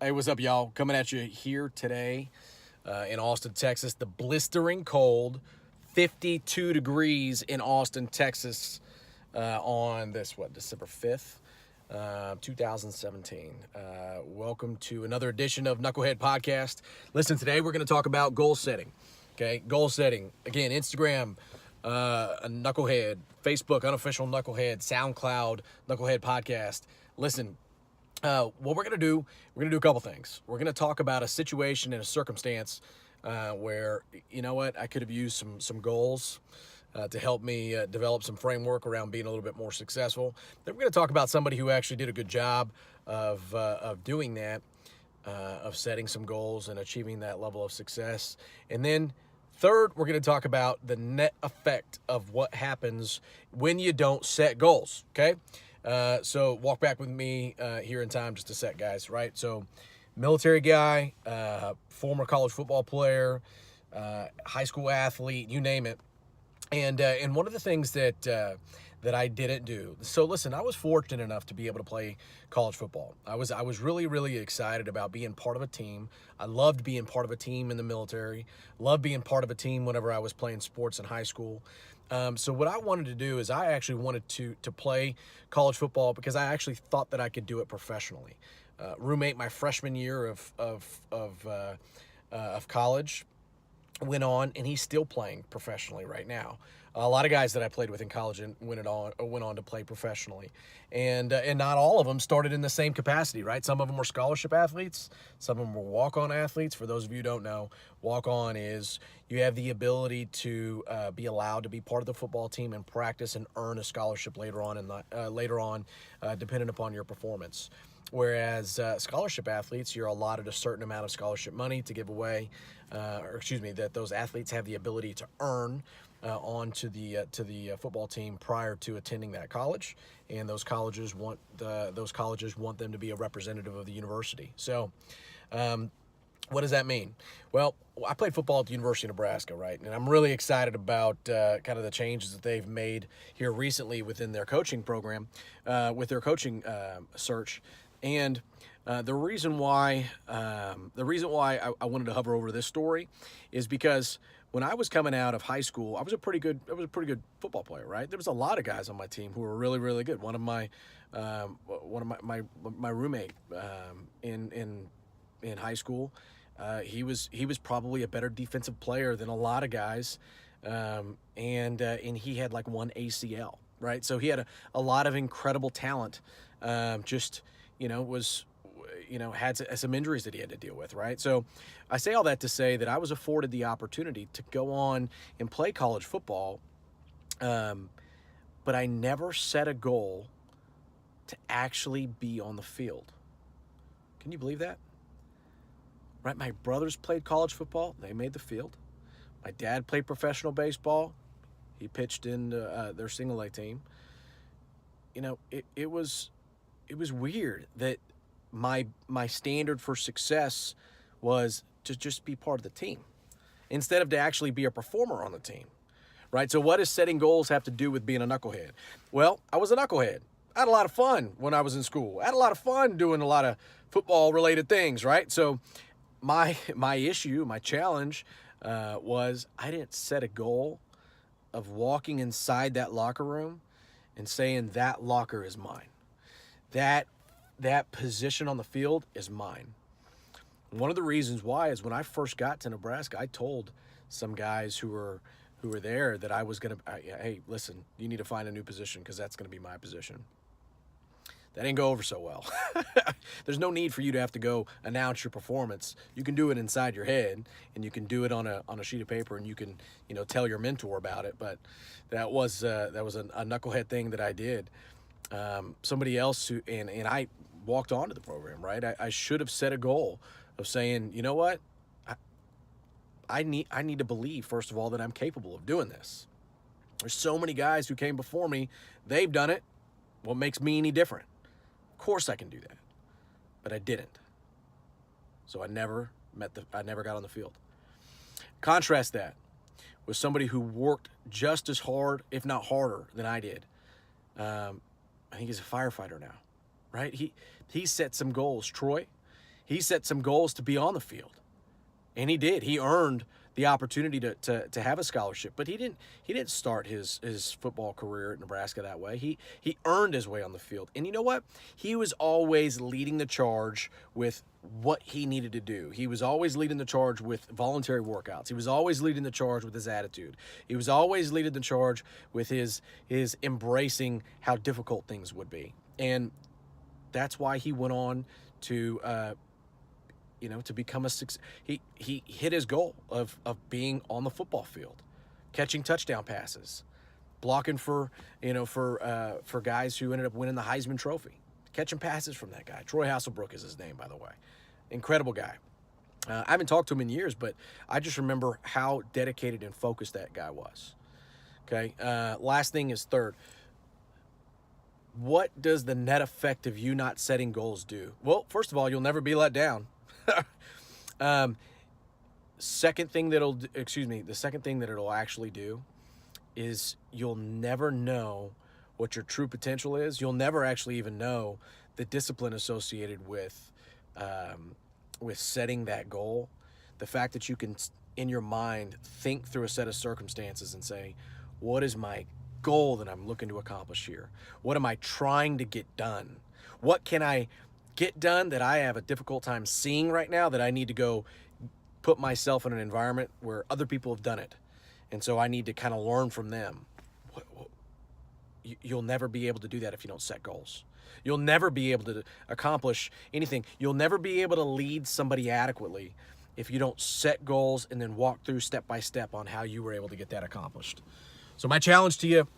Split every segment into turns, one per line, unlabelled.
Hey, what's up, y'all? Coming at you here today in Austin, Texas. The blistering cold, 52 degrees in Austin, Texas on December 5th, 2017. Welcome to another edition of Knucklehead Podcast. Listen, today we're going to talk about goal setting. Okay, goal setting. Again, Instagram, a Knucklehead, Facebook, unofficial Knucklehead, SoundCloud, Knucklehead Podcast. Listen, what we're going to do a couple things. We're going to talk about a situation and a circumstance where, you know what, I could have used some goals to help me develop some framework around being a little bit more successful. Then we're going to talk about somebody who actually did a good job of doing that, of setting some goals and achieving that level of success. And then third, we're going to talk about the net effect of what happens when you don't set goals, okay? So walk back with me here in time just a sec, guys, right? So military guy, former college football player, high school athlete, you name it. And one of the things that I didn't do. So listen, I was fortunate enough to be able to play college football. I was really excited about being part of a team. I loved being part of a team in the military. Loved being part of a team whenever I was playing sports in high school. So what I wanted to do is I actually wanted to play college football because I actually thought that I could do it professionally. Roommate my freshman year of college went on, and he's still playing professionally right now. A lot of guys that I played with in college and went on to play professionally, and not all of them started in the same capacity, right? Some of them were scholarship athletes, some of them were walk-on athletes. For those of you who don't know, walk-on is you have the ability to be allowed to be part of the football team and practice and earn a scholarship later on, depending upon your performance. Whereas scholarship athletes, you're allotted a certain amount of scholarship money to give away, that those athletes have the ability to earn onto the football team prior to attending that college, and those colleges want them to be a representative of the university. So, what does that mean? Well, I played football at the University of Nebraska, right? And I'm really excited about kind of the changes that they've made here recently within their coaching program, with their coaching search. And the reason why I wanted to hover over this story is because when I was coming out of high school, I was a pretty good football player, right? There was a lot of guys on my team who were really good. One of my roommate in high school, he was probably a better defensive player than a lot of guys, and he had like one ACL, right? So he had a lot of incredible talent. Had some injuries that he had to deal with, right? So I say all that to say that I was afforded the opportunity to go on and play college football, but I never set a goal to actually be on the field. Can you believe that? Right? My brothers played college football. They made the field. My dad played professional baseball. He pitched in their single A team. You know, it was weird that my standard for success was to just be part of the team instead of to actually be a performer on the team, right? So what does setting goals have to do with being a knucklehead? Well, I was a knucklehead. I had a lot of fun when I was in school. I had a lot of fun doing a lot of football-related things, right? So my challenge was I didn't set a goal of walking inside that locker room and saying that locker is mine. That position on the field is mine. One of the reasons why is when I first got to Nebraska, I told some guys who were there that I was going to, hey, listen, you need to find a new position because that's going to be my position. That didn't go over so well. There's no need for you to have to go announce your performance. You can do it inside your head, and you can do it on a sheet of paper, and you can tell your mentor about it. But that was a knucklehead thing that I did. Somebody else and I walked onto the program, right? I should have set a goal of saying, you know what, I need to believe, first of all, that I'm capable of doing this. There's so many guys who came before me. They've done it. What makes me any different? Of course I can do that, but I didn't. So I never got on the field. Contrast that with somebody who worked just as hard, if not harder, than I did. I think he's a firefighter now, right? He set some goals. Troy, He set some goals to be on the field, and he did. He earned the opportunity to have a scholarship, but he didn't start his football career at Nebraska that way. He earned his way on the field, and you know what? He was always leading the charge with what he needed to do. He was always leading the charge with voluntary workouts. He was always leading the charge with his attitude. He was always leading the charge with his embracing how difficult things would be, and that's why he went on to to become a success. He hit his goal of being on the football field, catching touchdown passes, blocking for guys who ended up winning the Heisman Trophy, catching passes from that guy. Troy Hasselbrook is his name, by the way. Incredible guy. I haven't talked to him in years, but I just remember how dedicated and focused that guy was. Okay, last thing is third. What does the net effect of you not setting goals do? Well, first of all, you'll never be let down. The second thing that it'll actually do is you'll never know what your true potential is. You'll never actually even know the discipline associated with setting that goal. The fact that you can, in your mind, think through a set of circumstances and say, what is my goal that I'm looking to accomplish here? What am I trying to get done? What can I get done that I have a difficult time seeing right now, that I need to go put myself in an environment where other people have done it, and so I need to kind of learn from them? You'll never be able to do that if you don't set goals. You'll never be able to accomplish anything. You'll never be able to lead somebody adequately if you don't set goals and then walk through step by step on how you were able to get that accomplished. So my challenge to you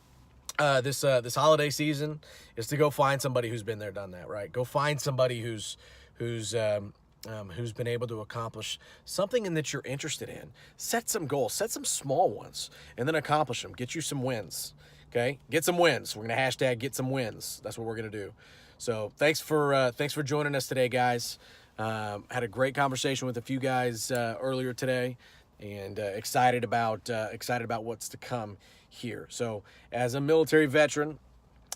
this holiday season is to go find somebody who's been there, done that, right? Go find somebody who's been able to accomplish something that you're interested in. Set some goals, set some small ones, and then accomplish them. Get you some wins, okay? Get some wins. We're gonna hashtag get some wins. That's what we're gonna do. So thanks for joining us today, guys. Had a great conversation with a few guys earlier today, and excited about what's to come here. So as a military veteran,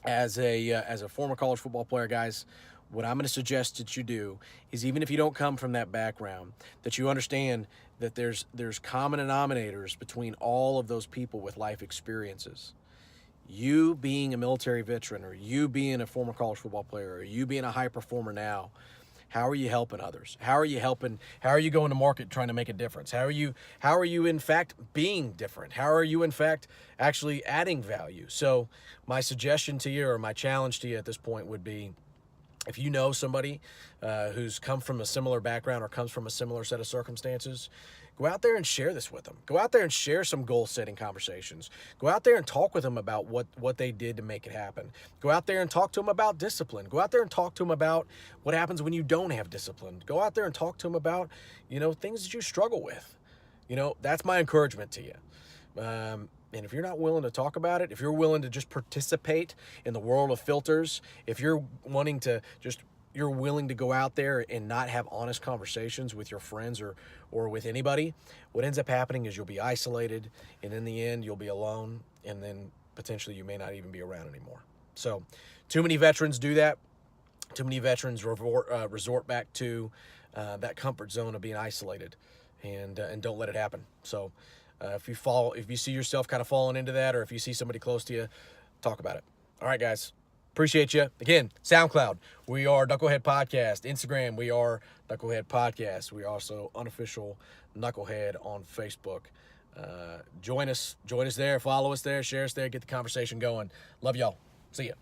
as a former college football player, guys, what I'm going to suggest that you do is, even if you don't come from that background, that you understand that there's common denominators between all of those people with life experiences. You being a military veteran, or you being a former college football player, or you being a high performer now, how are you helping others? How are you going to market trying to make a difference? How are you in fact being different? How are you in fact actually adding value? So my suggestion to you, or my challenge to you at this point, would be, if you know somebody who's come from a similar background or comes from a similar set of circumstances, go out there and share this with them. Go out there and share some goal-setting conversations. Go out there and talk with them about what they did to make it happen. Go out there and talk to them about discipline. Go out there and talk to them about what happens when you don't have discipline. Go out there and talk to them about, things that you struggle with. That's my encouragement to you. And if you're not willing to talk about it, if you're willing to just participate in the world of filters, if you're willing to go out there and not have honest conversations with your friends or with anybody, what ends up happening is you'll be isolated, and in the end, you'll be alone, and then potentially you may not even be around anymore. So too many veterans do that. Too many veterans resort back to that comfort zone of being isolated, and don't let it happen. So if you see yourself kind of falling into that, or if you see somebody close to you, talk about it. All right, guys. Appreciate you. Again, SoundCloud, we are Knucklehead Podcast. Instagram, we are Knucklehead Podcast. We are also unofficial Knucklehead on Facebook. Join us there, follow us there, share us there, get the conversation going. Love y'all. See ya.